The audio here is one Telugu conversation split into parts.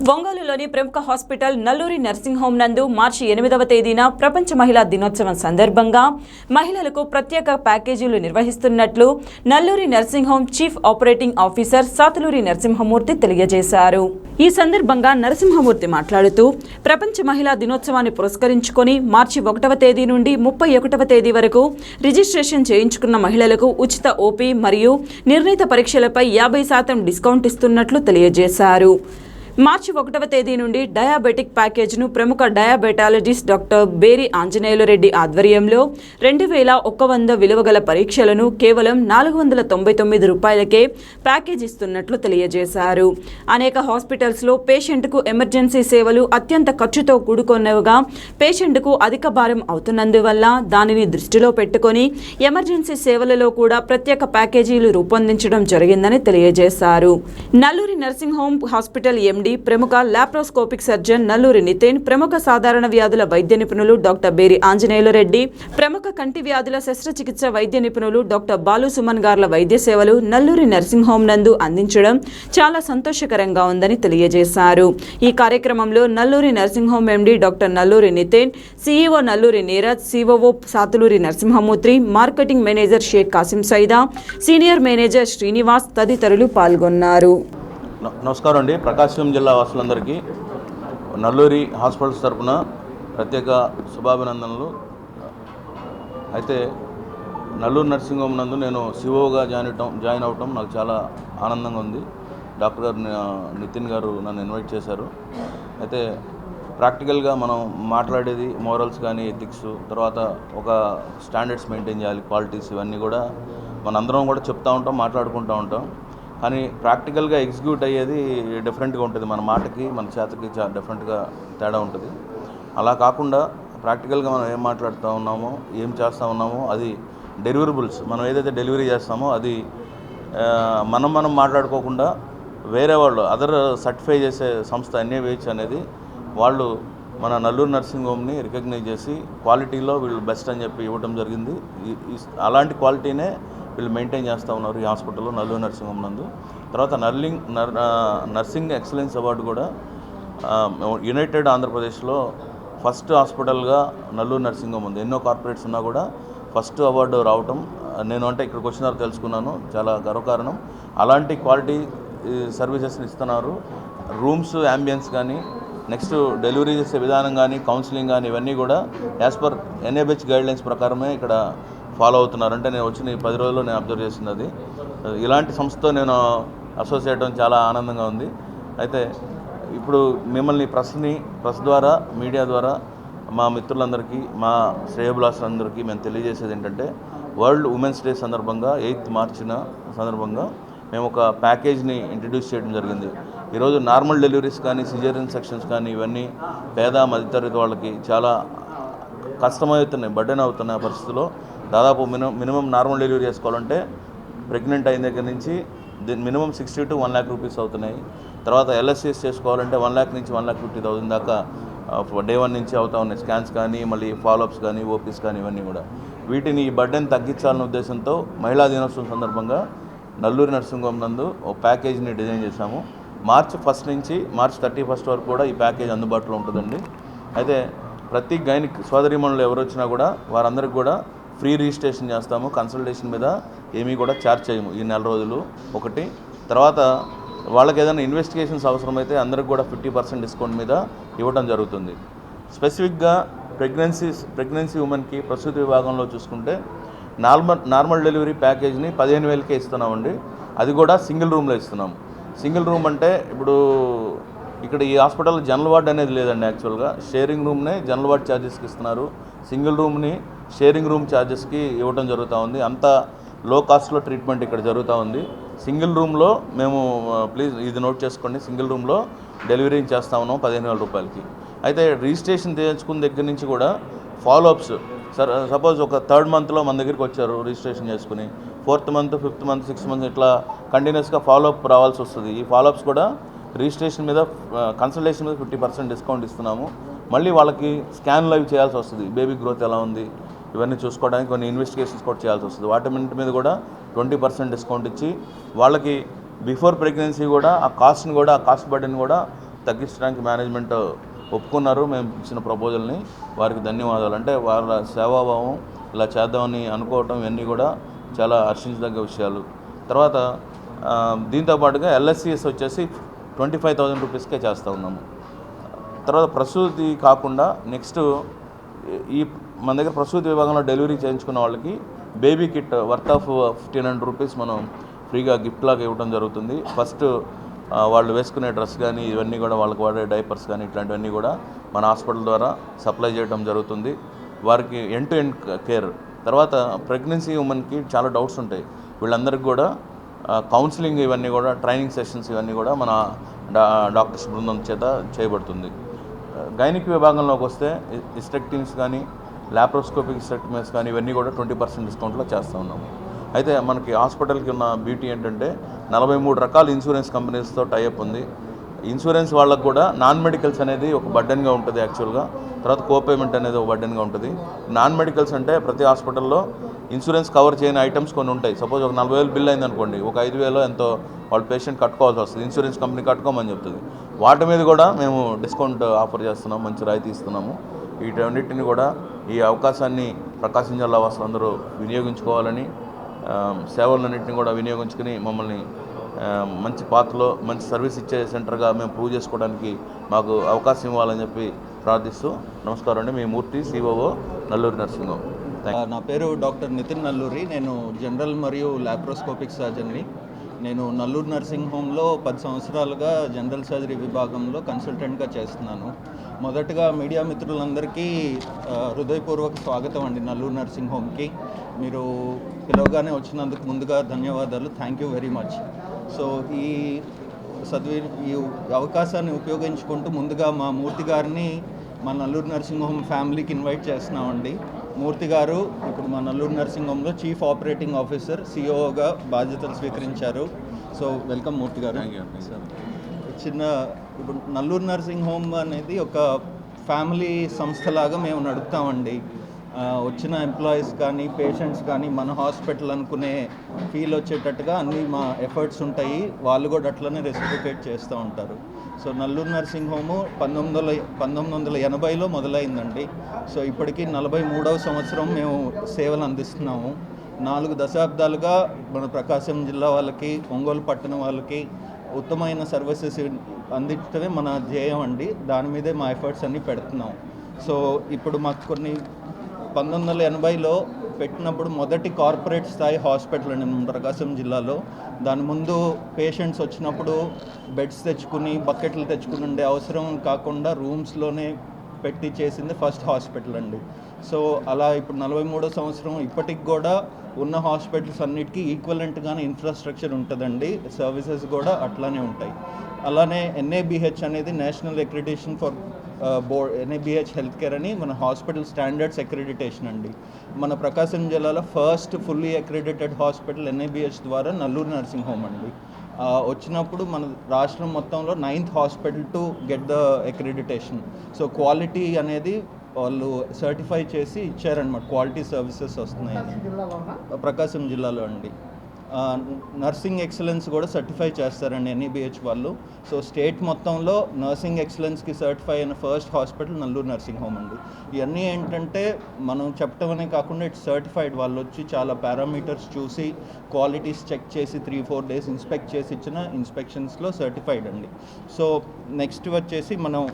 ఒంగోలులోని ప్రముఖ హాస్పిటల్ నల్లూరి నర్సింగ్ హోమ్ నందు మార్చి 8వ తేదీన ప్రపంచ మహిళా దినోత్సవం సందర్భంగా మహిళలకు ప్రత్యేక ప్యాకేజీలు నిర్వహిస్తున్నట్లు Nalluri nursing home chief operating officer Satuluri Narasimhamurthy తెలియజేశారు. ఈ సందర్భంగా నరసింహమూర్తి మాట్లాడుతూ ప్రపంచ మహిళా దినోత్సవాన్ని పురస్కరించుకొని మార్చి 1వ తేదీ నుండి 31వ తేదీ వరకు రిజిస్ట్రేషన్ చేయించుకున్న మహిళలకు ఉచిత ఓపీ మరియు నిర్ణీత పరీక్షలపై 50% డిస్కౌంట్ ఇస్తున్నట్లు తెలియజేశారు. మార్చి 1వ తేదీ నుండి డయాబెటిక్ ప్యాకేజ్ను ప్రముఖ డయాబెటాలజిస్ట్ డాక్టర్ బేరి ఆంజనేయులు రెడ్డి ఆధ్వర్యంలో 2100 విలువ గల పరీక్షలను కేవలం 499 రూపాయలకే ప్యాకేజ్ ఇస్తున్నట్లు తెలియజేశారు. అనేక హాస్పిటల్స్లో పేషెంట్కు ఎమర్జెన్సీ సేవలు అత్యంత ఖర్చుతో కూడుకున్నవిగా పేషెంట్కు అధిక భారం అవుతున్నందువల్ల దానిని దృష్టిలో పెట్టుకొని ఎమర్జెన్సీ సేవలలో కూడా ప్రత్యేక ప్యాకేజీలు రూపొందించడం జరిగిందని తెలియజేశారు. Nalluri nursing home hospital MD ప్రముఖ లాప్రోస్కోపిక్ సర్జన్ నల్లూరి నితిన్, ప్రముఖ సాధారణ వ్యాధుల వైద్య నిపుణులు డాక్టర్ బేరి ఆంజనేయులు రెడ్డి, ప్రముఖ కంటి వ్యాధుల శస్త్రచికిత్స వైద్య నిపుణులు డాక్టర్ బాలు సుమన్ గార్ల వైద్య సేవలు నల్లూరి నర్సింగ్ హోమ్ నందు అందించడం చాలా సంతోషకరంగా ఉందని తెలియజేశారు. ఈ కార్యక్రమంలో Nalluri nursing home MD doctor Nalluri Nitin, CEO Nalluri Neeraj, COO Satuluri Narasimhamurthy, marketing manager Sheikh Kasim Saida, senior manager Srinivas తదితరులు పాల్గొన్నారు. నమస్కారం అండి. ప్రకాశం జిల్లా వాసులందరికీ నల్లూరి హాస్పిటల్స్ తరఫున ప్రత్యేక శుభాభినందనలు. అయితే నల్లూరు నర్సింగ్ హోమ్ నందు నేను సిఓగా జాయిన్ అవటం నాకు చాలా ఆనందంగా ఉంది. డాక్టర్ గారు నితిన్ గారు నన్ను ఇన్వైట్ చేశారు. అయితే ప్రాక్టికల్గా మనం మాట్లాడేది మోరల్స్ కానీ ఎథిక్స్, తర్వాత ఒక స్టాండర్డ్స్ మెయింటైన్ చేయాలి, క్వాలిటీస్, ఇవన్నీ కూడా మనందరం కూడా చెప్తూ ఉంటాం, మాట్లాడుకుంటూ ఉంటాం. కానీ ప్రాక్టికల్గా ఎగ్జిక్యూట్ అయ్యేది డిఫరెంట్గా ఉంటుంది. మన మాటకి మన చేతకి చాలా డిఫరెంట్గా తేడా ఉంటుంది. అలా కాకుండా ప్రాక్టికల్గా మనం ఏం మాట్లాడుతూ ఉన్నామో, ఏం చేస్తూ ఉన్నామో, అది డెలివరబుల్స్ మనం ఏదైతే డెలివరీ చేస్తామో అది మనం మాట్లాడుకోకుండా వేరే వాళ్ళు అదర్ సర్టిఫై చేసే సంస్థ ఎన్ఏవిహెచ్ అనేది వాళ్ళు మన నల్లూరు నర్సింగ్ హోమ్ని రికగ్నైజ్ చేసి క్వాలిటీలో వీళ్ళు బెస్ట్ అని చెప్పి ఇవ్వడం జరిగింది. అలాంటి క్వాలిటీనే వీళ్ళు మెయింటైన్ చేస్తూ ఉన్నారు ఈ హాస్పిటల్లో నల్లూరు నర్సింగ్ హోమ్ నందు. తర్వాత నర్సింగ్ ఎక్సలెన్స్ అవార్డు కూడా యునైటెడ్ ఆంధ్రప్రదేశ్లో ఫస్ట్ హాస్పిటల్గా నల్లూరు నర్సింగ్ హోమ్ ఉంది. ఎన్నో కార్పొరేట్స్ ఉన్నా కూడా ఫస్ట్ అవార్డు రావటం నేను ఇక్కడికి వచ్చినారో తెలుసుకున్నాను, చాలా గర్వకారణం. అలాంటి క్వాలిటీ సర్వీసెస్ని ఇస్తున్నారు. రూమ్స్, యాంబియన్స్ కానీ, నెక్స్ట్ డెలివరీ చేసే విధానం కానీ, కౌన్సిలింగ్ కానీ, ఇవన్నీ కూడా యాజ్ పర్ ఎన్ఏబిహెచ్ గైడ్లైన్స్ ప్రకారమే ఇక్కడ ఫాలో అవుతున్నారు. అంటే నేను వచ్చిన ఈ 10 రోజుల్లో నేను అబ్జర్వ్ చేసింది అది. ఇలాంటి సంస్థతో నేను అసోసియేట్ అవ్వడం చాలా ఆనందంగా ఉంది. అయితే ఇప్పుడు మిమ్మల్ని ప్రెస్ ద్వారా, మీడియా ద్వారా మా మిత్రులందరికీ, మా శ్రేయోభిలాషులందరికీ మేము తెలియజేసేది ఏంటంటే, వరల్డ్ ఉమెన్స్ డే సందర్భంగా 8th మార్చిన సందర్భంగా మేము ఒక ప్యాకేజ్ని ఇంట్రడ్యూస్ చేయడం జరిగింది. ఈరోజు నార్మల్ డెలివరీస్ కానీ, సిజేరియన్ సెక్షన్స్ కానీ, ఇవన్నీ పేద మధ్యతరగతి వాళ్ళకి చాలా కష్టమవుతున్నాయి, బర్డెన్ అవుతున్న పరిస్థితుల్లో దాదాపు మినిమం నార్మల్ డెలివరీ చేసుకోవాలంటే ప్రెగ్నెంట్ అయిన దగ్గర నుంచి మినిమం 60 to 1 lakh రూపీస్ అవుతున్నాయి. తర్వాత ఎల్ఎస్సిఎస్ చేసుకోవాలంటే 1 lakh నుంచి 1,50,000 దాకా డే 1 నుంచి అవుతా ఉన్నాయి. స్కాన్స్ కానీ, మళ్ళీ ఫాలోఅప్స్ కానీ, ఓపీస్ కానీ, ఇవన్నీ కూడా. వీటిని ఈ బర్డెన్ తగ్గించాలనే ఉద్దేశంతో మహిళా దినోత్సవం సందర్భంగా నల్లూరి నర్సింగ్ హోమ్ నందు ఒక ప్యాకేజీని డిజైన్ చేశాము. మార్చి 1 నుంచి మార్చి 31 వరకు కూడా ఈ ప్యాకేజ్ అందుబాటులో ఉంటుందండి. అయితే ప్రతి గైనిక్ సోదరీమణులు ఎవరు వచ్చినా కూడా వారందరికీ కూడా ఫ్రీ రిజిస్ట్రేషన్ చేస్తాము. కన్సల్టేషన్ మీద ఏమీ కూడా ఛార్జ్ చేయము ఈ నెల రోజులు. ఒకటి, తర్వాత వాళ్ళకి ఏదైనా ఇన్వెస్టిగేషన్స్ అవసరమైతే అందరికి కూడా 50% డిస్కౌంట్ మీద ఇవ్వడం జరుగుతుంది. స్పెసిఫిక్గా ప్రెగ్నెన్సీ ఉమెన్కి ప్రసూతి విభాగంలో చూసుకుంటే నార్మల్ డెలివరీ ప్యాకేజ్ని 15,000కే ఇస్తున్నామండి. అది కూడా సింగిల్ రూమ్లో ఇస్తున్నాము. సింగిల్ రూమ్ అంటే ఇప్పుడు ఇక్కడ ఈ హాస్పిటల్లో జనరల్ వార్డ్ అనేది లేదండి. యాక్చువల్గా షేరింగ్ రూమ్నే జనరల్ వార్డ్ ఛార్జెస్కి ఇస్తున్నారు. సింగిల్ రూమ్ని షేరింగ్ రూమ్ ఛార్జెస్కి ఇవ్వడం జరుగుతూ ఉంది. అంత లో కాస్ట్లో ట్రీట్మెంట్ ఇక్కడ జరుగుతూ ఉంది. సింగిల్ రూమ్లో మేము, ప్లీజ్ ఇది నోట్ చేసుకోండి, సింగిల్ రూమ్లో డెలివరీ చేస్తా ఉన్నాం 15,000 రూపాయలకి. అయితే రిజిస్ట్రేషన్ చేయించుకున్న దగ్గర నుంచి కూడా ఫాలోఅప్స్, సపోజ్ ఒక 3rd monthలో మన దగ్గరికి వచ్చారు రిజిస్ట్రేషన్ చేసుకుని, 4th month, 5th month, 6th month ఇట్లా కంటిన్యూస్గా ఫాలోఅప్ రావాల్సి వస్తుంది. ఈ ఫాలోఅప్స్ కూడా రిజిస్ట్రేషన్ మీద, కన్సల్టేషన్ మీద 50% డిస్కౌంట్ ఇస్తున్నాము. మళ్ళీ వాళ్ళకి స్కాన్ లైవ్ చేయాల్సి వస్తుంది, బేబీ గ్రోత్ ఎలా ఉంది ఇవన్నీ చూసుకోవడానికి కొన్ని ఇన్వెస్టిగేషన్స్ కూడా చేయాల్సి వస్తుంది. వాటి మీద కూడా 20% డిస్కౌంట్ ఇచ్చి వాళ్ళకి బిఫోర్ ప్రెగ్నెన్సీ కూడా ఆ కాస్ట్ బర్డెన్ కూడా తగ్గించడానికి మేనేజ్మెంట్ ఒప్పుకున్నారు. మేము ఇచ్చిన ప్రపోజల్ని వారికి ధన్యవాదాలు. అంటే వాళ్ళ సేవాభావం ఇలా చేద్దామని అనుకోవటం ఇవన్నీ కూడా చాలా హర్షించదగ్గ విషయాలు. తర్వాత దీంతోపాటుగా ఎల్ఎస్సిఎస్ వచ్చేసి 25,000 రూపీస్కే చేస్తూ ఉన్నాము. తర్వాత ప్రసూతి కాకుండా నెక్స్ట్ ఈ మన దగ్గర ప్రసూతి విభాగంలో డెలివరీ చేయించుకున్న వాళ్ళకి baby kit worth of 1,500 rupees మనం ఫ్రీగా గిఫ్ట్ లాగా ఇవ్వడం జరుగుతుంది. ఫస్ట్ వాళ్ళు వేసుకునే డ్రెస్ కానీ ఇవన్నీ కూడా వాళ్ళకి వాడే డైపర్స్ కానీ ఇట్లాంటివన్నీ కూడా మన హాస్పిటల్ ద్వారా సప్లై చేయడం జరుగుతుంది. వారికి ఎండ్ టు ఎండ్ కేర్. తర్వాత ప్రెగ్నెన్సీ ఉమెన్కి చాలా డౌట్స్ ఉంటాయి. వీళ్ళందరికీ కూడా కౌన్సిలింగ్ ఇవన్నీ కూడా ట్రైనింగ్ సెషన్స్ ఇవన్నీ కూడా మన డాక్టర్స్ బృందం చేత చేయబడుతుంది. గైనిక్ విభాగంలోకి వస్తే హిస్టెక్టమీస్ కానీ లాప్రోస్కోపిక్ హిస్టెక్టమీస్ కానీ ఇవన్నీ కూడా 20% డిస్కౌంట్లో చేస్తూ ఉన్నాము. అయితే మనకి హాస్పిటల్కి ఉన్న బ్యూటీ ఏంటంటే 43 రకాల ఇన్సూరెన్స్ కంపెనీస్తో టైఅప్ ఉంది. ఇన్సూరెన్స్ వాళ్ళకు కూడా నాన్ మెడికల్స్ అనేది ఒక బర్డెన్గా ఉంటుంది యాక్చువల్గా. తర్వాత కోపేమెంట్ అనేది ఒక బర్డెన్గా ఉంటుంది. నాన్ మెడికల్స్ అంటే ప్రతి హాస్పిటల్లో ఇన్సూరెన్స్ కవర్ చేయని ఐటమ్స్ కొన్ని ఉంటాయి. సపోజ్ ఒక 40,000 బిల్ అయిందనుకోండి, ఒక 5,000 ఎంతో వాళ్ళ పేషెంట్ కట్టుకోవాల్సి వస్తుంది. ఇన్సూరెన్స్ కంపెనీ కట్టుకోమని చెప్తుంది. వాటి మీద కూడా మేము డిస్కౌంట్ ఆఫర్ చేస్తున్నాము, మంచి రాయితీ ఇస్తున్నాము. వీటన్నిటిని కూడా ఈ అవకాశాన్ని ప్రకాశం జిల్లా వాసులందరూ వినియోగించుకోవాలని, సేవలన్నింటినీ కూడా వినియోగించుకుని మమ్మల్ని మంచి పాత్రలో మంచి సర్వీస్ ఇచ్చే సెంటర్గా మేము ప్రూవ్ చేసుకోవడానికి మాకు అవకాశం ఇవ్వాలని చెప్పి ప్రార్థిస్తూ నమస్కారం అండి. మీ మూర్తి, సిఓఓ, నల్లూరి నర్సింగ్ హోమ్. నా పేరు డాక్టర్ నితిన్ నల్లూరి. నేను జనరల్ మరియు లాప్రోస్కోపిక్ సర్జన్ని. నేను నల్లూరు నర్సింగ్ హోమ్లో 10 సంవత్సరాలుగా జనరల్ సర్జరీ విభాగంలో కన్సల్టెంట్గా చేస్తున్నాను. మొదటగా మీడియా మిత్రులందరికీ హృదయపూర్వక స్వాగతం అండి నల్లూరు నర్సింగ్ హోమ్కి. మీరు పిలవగానే వచ్చినందుకు ముందుగా ధన్యవాదాలు. Thank you very much. So ఈ అవకాశాన్ని ఉపయోగించుకుంటూ ముందుగా మా మూర్తి గారిని మా నల్లూరు నర్సింగ్ హోమ్ ఫ్యామిలీకి ఇన్వైట్ చేస్తున్నామండి. మూర్తి గారు ఇప్పుడు మా నల్లూరు నర్సింగ్ హోమ్లో చీఫ్ ఆపరేటింగ్ ఆఫీసర్, సిఓఓగా బాధ్యతలు స్వీకరించారు. సో వెల్కమ్ మూర్తి గారు. ఇప్పుడు నల్లూరు నర్సింగ్ హోమ్ అనేది ఒక ఫ్యామిలీ సంస్థలాగా మేము నడుపుతామండి. వచ్చిన ఎంప్లాయీస్ కానీ పేషెంట్స్ కానీ మన హాస్పిటల్ అనుకునే ఫీల్ వచ్చేటట్టుగా అన్నీ మా ఎఫర్ట్స్ ఉంటాయి. వాళ్ళు కూడా అట్లనే రెసిప్రికేట్ చేస్తూ ఉంటారు. సో నల్లూరు నర్సింగ్ హోము 1980లో మొదలైందండి. సో ఇప్పటికీ 43వ సంవత్సరం మేము సేవలు అందిస్తున్నాము. 4 దశాబ్దాలుగా మన ప్రకాశం జిల్లా వాళ్ళకి, ఒంగోలు పట్టణం వాళ్ళకి ఉత్తమమైన సర్వీసెస్ అందించడమే మన ధ్యేయం అండి. దాని మీదే మా ఎఫర్ట్స్ అన్నీ పెడుతున్నాం. సో ఇప్పుడు మాకు 1980లో పెట్టినప్పుడు మొదటి కార్పొరేట్ స్థాయి హాస్పిటల్ అండి మన ప్రకాశం జిల్లాలో. దాని ముందు పేషెంట్స్ వచ్చినప్పుడు బెడ్స్ తెచ్చుకుని బకెట్లు తెచ్చుకుని ఉండే అవసరం కాకుండా రూమ్స్లోనే పెట్టి చేసింది ఫస్ట్ హాస్పిటల్ అండి. సో అలా ఇప్పుడు 43వ సంవత్సరం ఇప్పటికి కూడా ఉన్న హాస్పిటల్స్ అన్నిటికీ ఈక్వలెంట్గానే ఇన్ఫ్రాస్ట్రక్చర్ ఉంటుందండి. సర్వీసెస్ కూడా అట్లానే ఉంటాయి. అలానే NABH అనేది national accreditation for board, NABH health care అని మన హాస్పిటల్ స్టాండర్డ్స్ అక్రిడిటేషన్ అండి. మన ప్రకాశం జిల్లాలో first fully accredited hospital NABH ద్వారా నల్లూరు నర్సింగ్ హోమ్ అండి. వచ్చినప్పుడు మన రాష్ట్రం మొత్తంలో 9th hospital to get the accreditation. So quality అనేది వాళ్ళు సర్టిఫై చేసి ఇచ్చారనమాట. క్వాలిటీ సర్వీసెస్ వస్తున్నాయని ప్రకాశం జిల్లాలో అండి. నర్సింగ్ ఎక్సలెన్స్ కూడా సర్టిఫై చేస్తారండి NABH వాళ్ళు. సో స్టేట్ మొత్తంలో నర్సింగ్ ఎక్సలెన్స్కి సర్టిఫై అయిన first hospital Nallur nursing home అండి. ఇవన్నీ ఏంటంటే మనం చెప్పటమనే కాకుండా ఇట్స్ సర్టిఫైడ్. వాళ్ళు వచ్చి చాలా పారామీటర్స్ చూసి క్వాలిటీస్ చెక్ చేసి 3-4 డేస్ ఇన్స్పెక్ట్ చేసి ఇచ్చిన ఇన్స్పెక్షన్స్లో సర్టిఫైడ్ అండి. సో నెక్స్ట్ వచ్చేసి మనం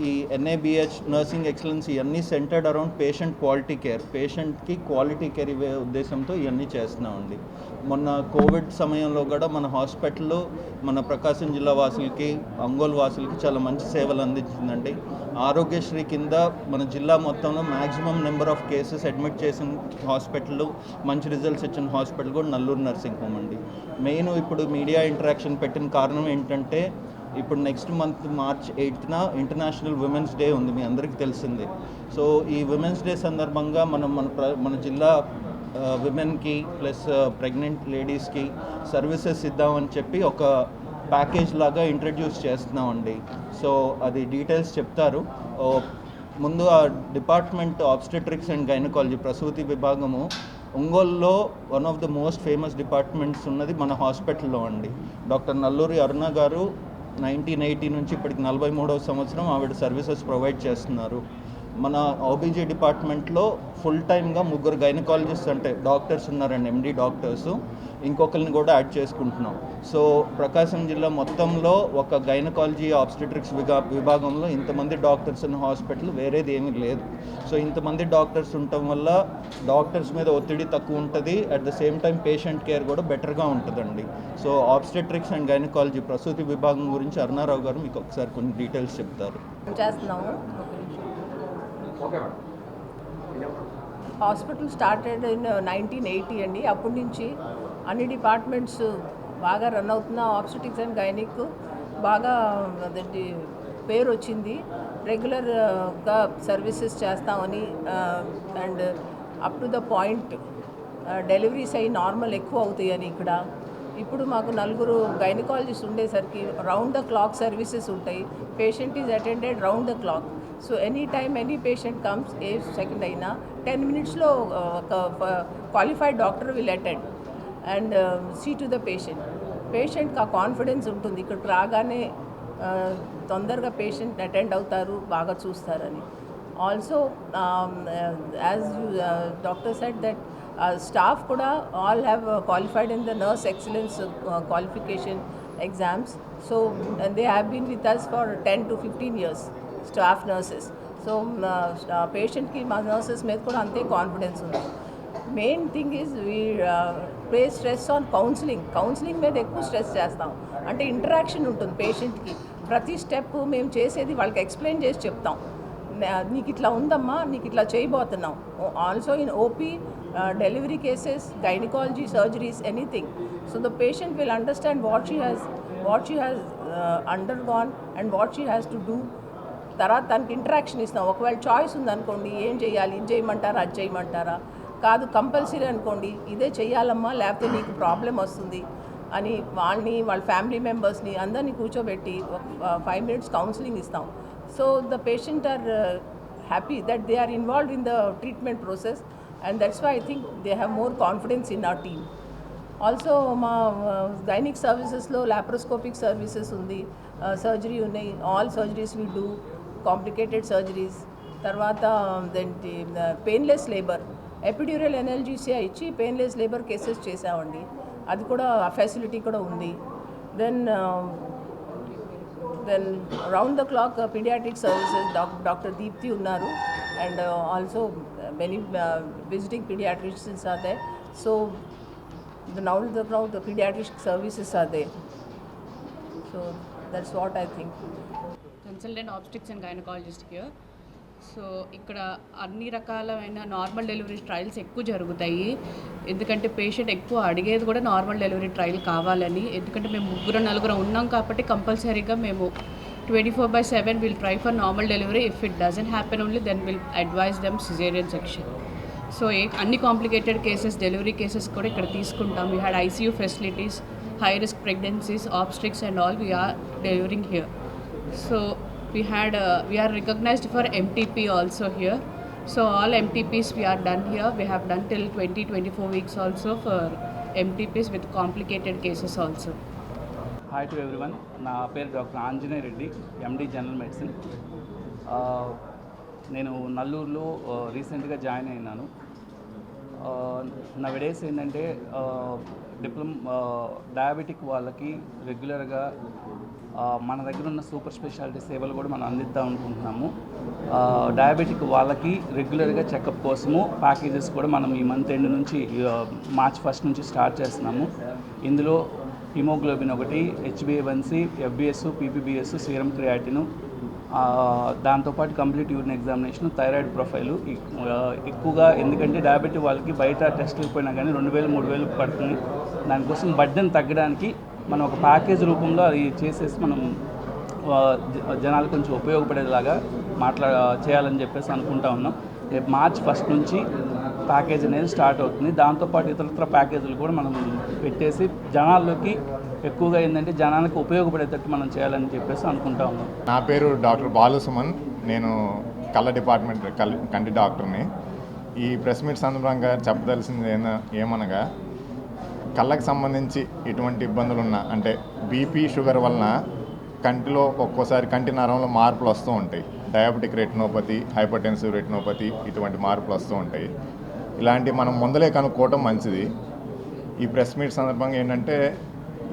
ఈ NABH నర్సింగ్ ఎక్సలెన్స్ ఇవన్నీ centred around patient quality care, పేషెంట్కి క్వాలిటీ కేర్ ఇవే ఉద్దేశంతో ఇవన్నీ చేస్తున్నామండి. మొన్న కోవిడ్ సమయంలో కూడా మన హాస్పిటల్లో మన ప్రకాశం జిల్లా వాసులకి, ఒంగోలు వాసులకి చాలా మంచి సేవలు అందించిందండి. ఆరోగ్యశ్రీ కింద మన జిల్లా మొత్తంలో maximum number of cases admit చేసిన హాస్పిటల్, మంచి రిజల్ట్స్ ఇచ్చిన హాస్పిటల్ కూడా నల్లూరు నర్సింగ్ హోమ్ అండి. మెయిన్ ఇప్పుడు మీడియా ఇంటరాక్షన్ పెట్టిన కారణం ఏంటంటే ఇప్పుడు నెక్స్ట్ మంత్ March 8న ఇంటర్నేషనల్ విమెన్స్ డే ఉంది, మీ అందరికీ తెలిసిందే. సో ఈ విమెన్స్ డే సందర్భంగా మన జిల్లా విమెన్కి ప్లస్ ప్రెగ్నెంట్ లేడీస్కి సర్వీసెస్ ఇద్దామని చెప్పి ఒక ప్యాకేజ్ లాగా ఇంట్రడ్యూస్ చేస్తున్నామండి. సో అది డీటెయిల్స్ చెప్తారు. ముందు ఆ డిపార్ట్మెంట్ ఆబ్స్టెట్రిక్స్ అండ్ గైనకాలజీ ప్రసూతి విభాగము ఒంగోలులో one of the most famous departments ఉన్నది మన హాస్పిటల్లో అండి. డాక్టర్ నల్లూరి అరుణ గారు 1980 నుంచి ఇప్పటికి 43వ సంవత్సరం ఆవిడ సర్వీసెస్ ప్రొవైడ్ చేస్తున్నారు. మన ఓబీజీ డిపార్ట్మెంట్లో ఫుల్ టైమ్గా 3 గైనకాలజిస్ట్ అంటే డాక్టర్స్ ఉన్నారండి, ఎండి డాక్టర్స్. ఇంకొకరిని కూడా యాడ్ చేసుకుంటున్నాం. సో ప్రకాశం జిల్లా మొత్తంలో ఒక గైనకాలజీ ఆబ్స్టెట్రిక్స్ విభాగంలో ఇంతమంది డాక్టర్స్ ఉన్న హాస్పిటల్ వేరేది ఏమీ లేదు. సో ఇంతమంది డాక్టర్స్ ఉండటం వల్ల డాక్టర్స్ మీద ఒత్తిడి తక్కువ ఉంటుంది, at the same time patient care కూడా బెటర్గా ఉంటుందండి. సో ఆబ్స్టెట్రిక్స్ అండ్ గైనకాలజీ ప్రసూతి విభాగం గురించి అరుణారావు గారు మీకు ఒకసారి కొన్ని డీటెయిల్స్ చెప్తారు. హాస్పిటల్ స్టార్టెడ్ ఇన్ 1980 అండి. అప్పటి నుంచి అన్ని డిపార్ట్మెంట్స్ బాగా రన్ అవుతున్న ఆబ్స్టెటిక్స్ అండ్ గైనిక్ బాగా అదేంటి పేరు వచ్చింది. రెగ్యులర్గా సర్వీసెస్ చేస్తామని and up to the point deliveries అయ్యి నార్మల్ ఎక్కువ అవుతాయని ఇక్కడ. ఇప్పుడు మాకు 4 గైనకాలజిస్ట్ ఉండేసరికి రౌండ్ ద క్లాక్ సర్వీసెస్ ఉంటాయి. Patient is attended round the clock. So any time any patient comes, a second అయినా 10 minutesలో ఒక qualified doctor will attend and see to the పేషెంట్కి ఆ కాన్ఫిడెన్స్ ఉంటుంది. ఇక్కడికి రాగానే తొందరగా పేషెంట్ అటెండ్ అవుతారు, బాగా చూస్తారని. Also as doctor said that staff కూడా all have qualified in the nurse excellence qualification exams. So they have been with us for 10 to 15 years staff nurses. So పేషెంట్కి మా నర్సెస్ మీద కూడా అంతే కాన్ఫిడెన్స్ ఉంది. Main thing is we play stress on counselling మీద ఎక్కువ స్ట్రెస్ చేస్తాం. అంటే ఇంటరాక్షన్ ఉంటుంది పేషెంట్కి. ప్రతి స్టెప్ మేము చేసేది వాళ్ళకి ఎక్స్ప్లెయిన్ చేసి చెప్తాం. నీకు ఇట్లా ఉందమ్మా, నీకు ఇట్లా చేయబోతున్నాం. Also in OP, delivery cases, gynaecology, surgeries, anything. So the patient will understand what she has undergone and what she has to do. తర్వాత దానికి ఇంటరాక్షన్ ఇస్తాం. ఒకవేళ చాయిస్ ఉందనుకోండి, ఏం చేయాలి, ఇది చేయమంటారా, అది చేయమంటారా, కాదు కంపల్సరీ అనుకోండి, ఇదే చెయ్యాలమ్మా లేకపోతే నీకు ప్రాబ్లం వస్తుంది అని వాళ్ళ ఫ్యామిలీ మెంబర్స్ని అందరినీ కూర్చోబెట్టి 5 minutes కౌన్సిలింగ్ ఇస్తాం. So the patient are happy that they are involved in the treatment process and that's why I think they have more confidence in our team. Also మా గైనిక్ సర్వీసెస్లో లాప్రోస్కోపిక్ సర్వీసెస్ ఉంది, సర్జరీ ఉన్నాయి. All surgeries we do, complicated surgeries. తర్వాత దేంటి పెయిన్లెస్ లేబర్, ఎపిడ్యూరల్ ఎనల్జీసియా ఇచ్చి పెయిన్లెస్ లేబర్ కేసెస్ చేసామండి. అది కూడా ఫెసిలిటీ కూడా ఉంది. Then round the clock paediatric services, doctor Deepti ఉన్నారు and also many visiting paediatricians are there. So round the clock the pediatric services are there. So that's what I think. Consultant obstetrics and gynecologist here. So ఇక్కడ అన్ని రకాలైన నార్మల్ డెలివరీ ట్రయల్స్ ఎక్కువ జరుగుతాయి. ఎందుకంటే పేషెంట్ ఎక్కువ అడిగేది కూడా నార్మల్ డెలివరీ ట్రయల్ కావాలని. ఎందుకంటే మేము 3-4 ఉన్నాం కాబట్టి కంపల్సరీగా మేము 24/7 will try for normal delivery. If it doesn't happen only then will advise them caesarean section. So అన్ని కాంప్లికేటెడ్ కేసెస్, డెలివరీ కేసెస్ కూడా ఇక్కడ తీసుకుంటాం. We had ICU facilities, high risk pregnancies, obstetrics and all we are delivering here. So we are recognized for MTP also here. So all MTPs we are done here. We have done till 24 weeks also for MTPs with complicated cases also. Hi to everyone. నా పేరు doctor Anjaneya Reddy, MD general medicine. నేను నల్లూరులో రీసెంట్గా జాయిన్ అయినాను. నా విడేస్ ఏంటంటే డయాబెటిక్ వాళ్ళకి రెగ్యులర్గా మన దగ్గర ఉన్న సూపర్ స్పెషాలిటీ సేవలు కూడా మనం అందిద్దాం అనుకుంటున్నాము. డయాబెటిక్ వాళ్ళకి రెగ్యులర్గా చెకప్ కోసము ప్యాకేజెస్ కూడా మనం ఈ మంత్ ఎండ్ నుంచి March 1 నుంచి స్టార్ట్ చేస్తున్నాము. ఇందులో haemoglobin 1, HbA1c, FBS, PPBS, serum creatinine, దాంతోపాటు complete urine examination, thyroid profile ఎక్కువగా. ఎందుకంటే డయాబెటిక్ వాళ్ళకి బయట టెస్టులకు పోయినా కానీ 2000-3000 పడుతుంది. దానికోసం బర్డెన్ తగ్గడానికి మనం ఒక ప్యాకేజ్ రూపంలో అది చేసేసి మనం జనాలు కొంచెం ఉపయోగపడేలాగా చేయాలని చెప్పేసి అనుకుంటా ఉన్నాం. రేపు March 1 నుంచి ప్యాకేజ్ అనేది స్టార్ట్ అవుతుంది. దాంతోపాటు ఇతరత్ర ప్యాకేజీలు కూడా మనం పెట్టేసి జనాల్లోకి ఎక్కువగా ఏంటంటే జనానికి ఉపయోగపడేటట్టు మనం చేయాలని చెప్పేసి అనుకుంటా ఉన్నాం. నా పేరు డాక్టర్ బాలు సుమన్. నేను కళ్ళ డిపార్ట్మెంట్ కంటి డాక్టర్ని. ఈ ప్రెస్ మీట్ సందర్భంగా చెప్పదలసింది ఏమనగా, కళ్ళకి సంబంధించి ఎటువంటి ఇబ్బందులు ఉన్నా, అంటే బీపీ, షుగర్ వలన కంటిలో ఒక్కోసారి కంటి నరంలో మార్పులు వస్తూ ఉంటాయి. డయాబెటిక్ రెటినోపతి, హైపర్టెన్సివ్ రెటినోపతి ఇటువంటి మార్పులు వస్తూ ఉంటాయి. ఇలాంటి మనం ముందలే కనుక్కోవటం మంచిది. ఈ ప్రెస్ మీట్ సందర్భంగా ఏంటంటే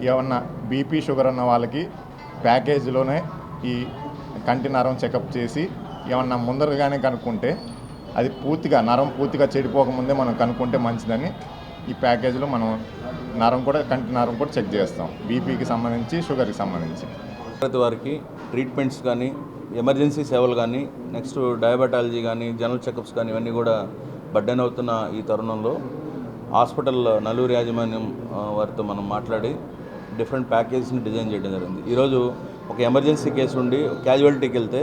ఏమన్నా బీపీ షుగర్ ఉన్న వాళ్ళకి ప్యాకేజీలోనే ఈ కంటి నరం చెకప్ చేసి ఏమన్నా ముందరగానే కనుక్కుంటే అది నరం పూర్తిగా చెడిపోకముందే మనం కనుక్కుంటే మంచిదని ఈ ప్యాకేజీలో మనం కంటి నరం కూడా చెక్ చేస్తాం, బీపీకి సంబంధించి, షుగర్కి సంబంధించి. ప్రతి వారికి ట్రీట్మెంట్స్ కానీ, ఎమర్జెన్సీ సేవలు కానీ, నెక్స్ట్ డయాబెటాలజీ కానీ, జనరల్ చెకప్స్ కానీ ఇవన్నీ కూడా బర్డెన్ అవుతున్న ఈ తరుణంలో హాస్పిటల్ నల్లూరు యాజమాన్యం వారితో మనం మాట్లాడి డిఫరెంట్ ప్యాకేజెస్ని డిజైన్ చేయడం జరిగింది. ఈరోజు ఒక ఎమర్జెన్సీ కేసు ఉండి క్యాజువాలిటీకి వెళ్తే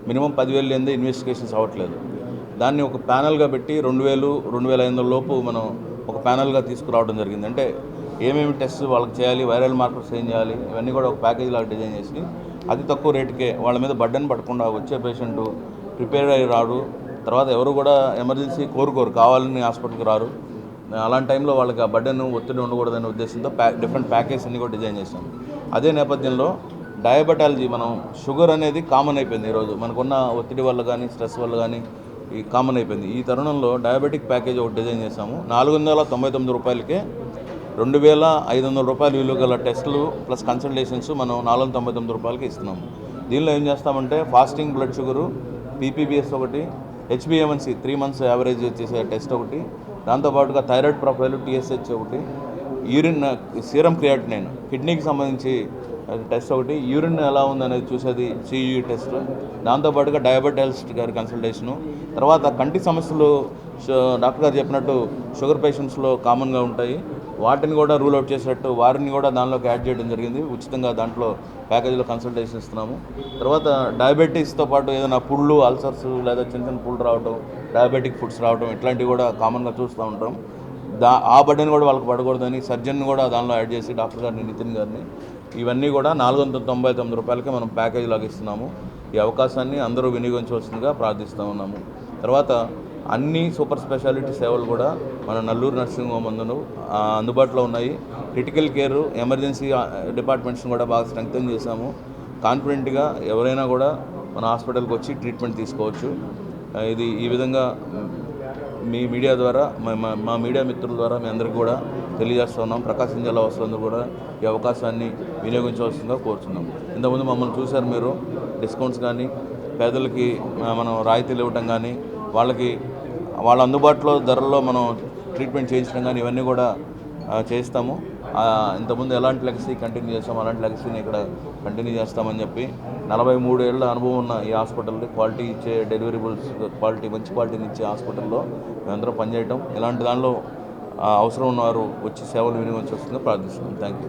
మినిమం 10,000 లేనిదే ఇన్వెస్టిగేషన్స్ అవ్వట్లేదు. దాన్ని ఒక ప్యానల్గా పెట్టి 2,000, 2,500 లోపు మనం ఒక ప్యానల్గా తీసుకురావడం జరిగింది. అంటే ఏమేమి టెస్ట్ వాళ్ళకి చేయాలి, వైరల్ మార్కర్స్ ఏం చేయాలి, ఇవన్నీ కూడా ఒక ప్యాకేజ్ లాగా డిజైన్ చేసి అతి తక్కువ రేటుకే వాళ్ళ మీద బర్డెన్ పడకుండా వచ్చే పేషెంట్ ప్రిపేర్ అయ్యి రాడు. తర్వాత ఎవరు కూడా ఎమర్జెన్సీ కోరుకోరు, కావాలని హాస్పిటల్కి రారు. అలాంటి టైంలో వాళ్ళకి ఆ బర్డెన్ ఒత్తిడి ఉండకూడదనే ఉద్దేశంతో డిఫరెంట్ ప్యాకేజ్ అన్ని కూడా డిజైన్ చేస్తాం. అదే నేపథ్యంలో డయాబెటాలజీ, మనం షుగర్ అనేది కామన్ అయిపోయింది. ఈరోజు మనకున్న ఒత్తిడి వల్ల కానీ, స్ట్రెస్ వల్ల కానీ ఈ కామన్ అయిపోయింది. ఈ తరుణంలో డయాబెటిక్ ప్యాకేజ్ ఒకటి డిజైన్ చేశాము. 499 రూపాయలకే 2,500 రూపాయలు విలువ గల టెస్టులు ప్లస్ కన్సల్టేషన్స్ మనం 499 రూపాయలకి ఇస్తున్నాము. దీనిలో ఏం చేస్తామంటే ఫాస్టింగ్ బ్లడ్ షుగరు, పీపీబీఎస్ ఒకటి, హెచ్బిఏవన్సీ 3 months యావరేజ్ చేసే టెస్ట్ ఒకటి, దాంతోపాటుగా థైరాయిడ్ ప్రొఫైల్, టీఎస్హెచ్ ఒకటి, యూరిన్ సీరం క్రియాటినైన్, కిడ్నీకి సంబంధించి టెస్ట్ ఒకటి, యూరిన్ ఎలా ఉందనేది చూసేది సియు టెస్ట్, దాంతోపాటుగా డయాబెటాలజిస్ట్ గారి కన్సల్టేషను. తర్వాత కంటి సమస్యలు డాక్టర్ గారు చెప్పినట్టు షుగర్ పేషెంట్స్లో కామన్గా ఉంటాయి, వాటిని కూడా రూల్ అవుట్ చేసేటట్టు వారిని కూడా దానిలోకి యాడ్ చేయడం జరిగింది. ఉచితంగా దాంట్లో ప్యాకేజీలో కన్సల్టేషన్ ఇస్తున్నాము. తర్వాత డయాబెటీస్తో పాటు ఏదైనా పుళ్ళు, అల్సర్స్ లేదా చిన్న చిన్న పుళ్ళు రావటం, డయాబెటిక్ ఫుడ్స్ రావటం ఇట్లాంటివి కూడా కామన్గా చూస్తూ ఉంటాం. ఆ బర్డెన్ కూడా వాళ్ళకి పడకూడదని సర్జన్ కూడా దానిలో యాడ్ చేసి డాక్టర్ గారిని, నితిన్ గారిని, ఇవన్నీ కూడా 499 రూపాయలకే మనం ప్యాకేజ్ లాగా ఇస్తున్నాము. ఈ అవకాశాన్ని అందరూ వినియోగించవలసిందిగా ప్రార్థిస్తూ ఉన్నాము. తర్వాత అన్ని సూపర్ స్పెషాలిటీ సేవలు కూడా మన నల్లూరు నర్సింగ్ హోమ్ అందుబాటులో ఉన్నాయి. క్రిటికల్ కేర్, ఎమర్జెన్సీ డిపార్ట్మెంట్స్ని కూడా బాగా స్ట్రెంగ్తన్ చేశాము. కాన్ఫిడెంట్గా ఎవరైనా కూడా మన హాస్పిటల్కి వచ్చి ట్రీట్మెంట్ తీసుకోవచ్చు. ఇది ఈ విధంగా మీ మీడియా ద్వారా, మా మీడియా మిత్రుల ద్వారా మీ అందరికీ కూడా తెలియజేస్తున్నాం. ప్రకాశం జిల్లా వాసులందరూ కూడా ఈ అవకాశాన్ని వినియోగించవలసిందిగా కోరుతున్నాం. ఇంతకుముందు మమ్మల్ని చూశారు మీరు, డిస్కౌంట్స్ కానీ, పేదలకి మనం రాయితీలు ఇవ్వటం కానీ, వాళ్ళ అందుబాటులో ధరల్లో మనం ట్రీట్మెంట్ చేయించడం కానీ ఇవన్నీ కూడా చేస్తాము. ఇంతకుముందు ఎలాంటి లెగసీ కంటిన్యూ చేస్తాము, అలాంటి లెగసీని ఇక్కడ కంటిన్యూ చేస్తామని చెప్పి 43 ఏళ్ళ అనుభవం ఉన్న ఈ హాస్పిటల్ని క్వాలిటీ ఇచ్చే డెలివరీబుల్స్ మంచి క్వాలిటీని ఇచ్చే హాస్పిటల్లో మేమందరం పనిచేయటం, ఇలాంటి దానిలో అవసరం ఉన్నవారు వచ్చి సేవలు వినియోగించవలసిందిగా ప్రార్థిస్తున్నాం. Thank you.